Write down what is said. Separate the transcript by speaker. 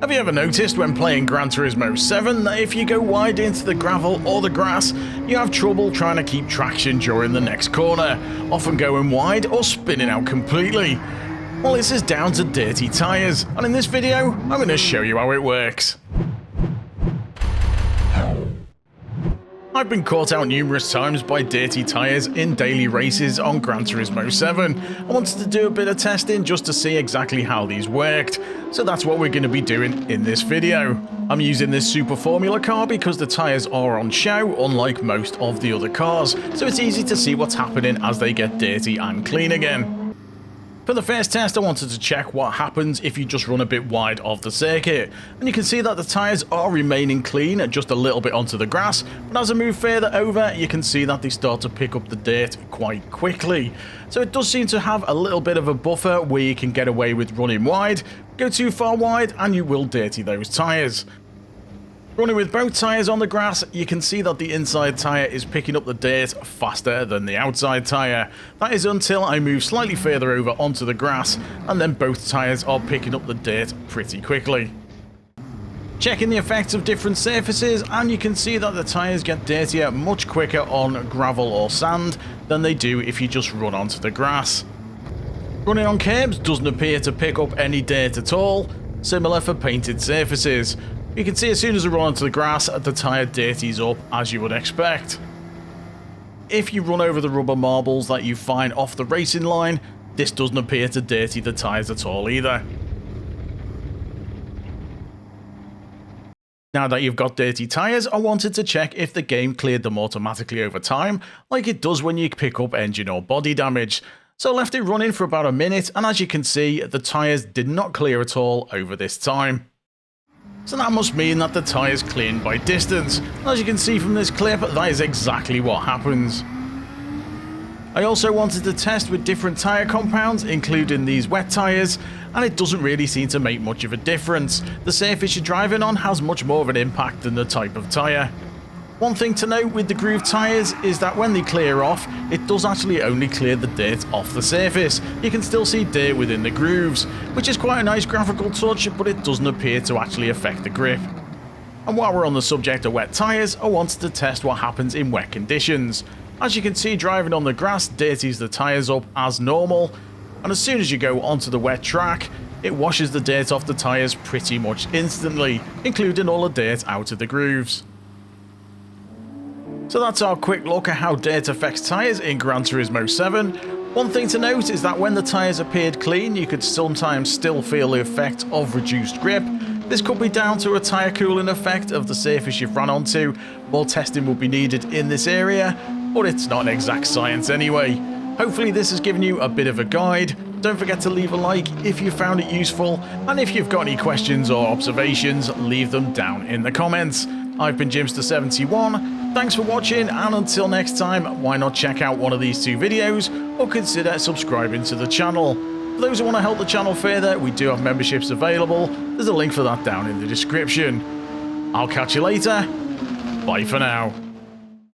Speaker 1: Have you ever noticed when playing Gran Turismo 7 that if you go wide into the gravel or the grass, you have trouble trying to keep traction during the next corner, often going wide or spinning out completely? Well, this is down to dirty tyres, and in this video, I'm going to show you how it works. I've been caught out numerous times by dirty tyres in daily races on Gran Turismo 7. I wanted to do a bit of testing just to see exactly how these worked, so that's what we're going to be doing in this video. I'm using this Super Formula car because the tyres are on show, unlike most of the other cars, so it's easy to see what's happening as they get dirty and clean again. For the first test, I wanted to check what happens if you just run a bit wide of the circuit, and you can see that the tyres are remaining clean just a little bit onto the grass, but as I move further over, you can see that they start to pick up the dirt quite quickly. So it does seem to have a little bit of a buffer where you can get away with running wide. Go too far wide and you will dirty those tyres. Running with both tyres on the grass, you can see that the inside tyre is picking up the dirt faster than the outside tyre. That is until I move slightly further over onto the grass, and then both tyres are picking up the dirt pretty quickly. Checking the effects of different surfaces, and you can see that the tyres get dirtier much quicker on gravel or sand than they do if you just run onto the grass. Running on curbs doesn't appear to pick up any dirt at all, similar for painted surfaces. You can see as soon as I run onto the grass, the tyre dirties up as you would expect. If you run over the rubber marbles that you find off the racing line, this doesn't appear to dirty the tyres at all either. Now that you've got dirty tyres, I wanted to check if the game cleared them automatically over time, like it does when you pick up engine or body damage. So I left it running for about a minute, and as you can see, the tyres did not clear at all over this time. So that must mean that the tyres cleaned by distance. As you can see from this clip, that is exactly what happens. I also wanted to test with different tyre compounds, including these wet tyres, and it doesn't really seem to make much of a difference. The surface you're driving on has much more of an impact than the type of tyre. One thing to note with the groove tyres is that when they clear off, it does actually only clear the dirt off the surface. You can still see dirt within the grooves, which is quite a nice graphical touch, but it doesn't appear to actually affect the grip. And while we're on the subject of wet tyres, I wanted to test what happens in wet conditions. As you can see, driving on the grass dirties the tyres up as normal, and as soon as you go onto the wet track, it washes the dirt off the tyres pretty much instantly, including all the dirt out of the grooves. So that's our quick look at how dirt affects tyres in Gran Turismo 7. One thing to note is that when the tyres appeared clean, you could sometimes still feel the effect of reduced grip. This could be down to a tyre cooling effect of the surface you've run onto. More testing will be needed in this area, but it's not an exact science anyway. Hopefully this has given you a bit of a guide. Don't forget to leave a like if you found it useful, and if you've got any questions or observations, leave them down in the comments. I've been Jimster71. Thanks for watching, and until next time, why not check out one of these two videos or consider subscribing to the channel. For those who want to help the channel further, we do have memberships available. There's a link for that down in the description. I'll catch you later. Bye for now.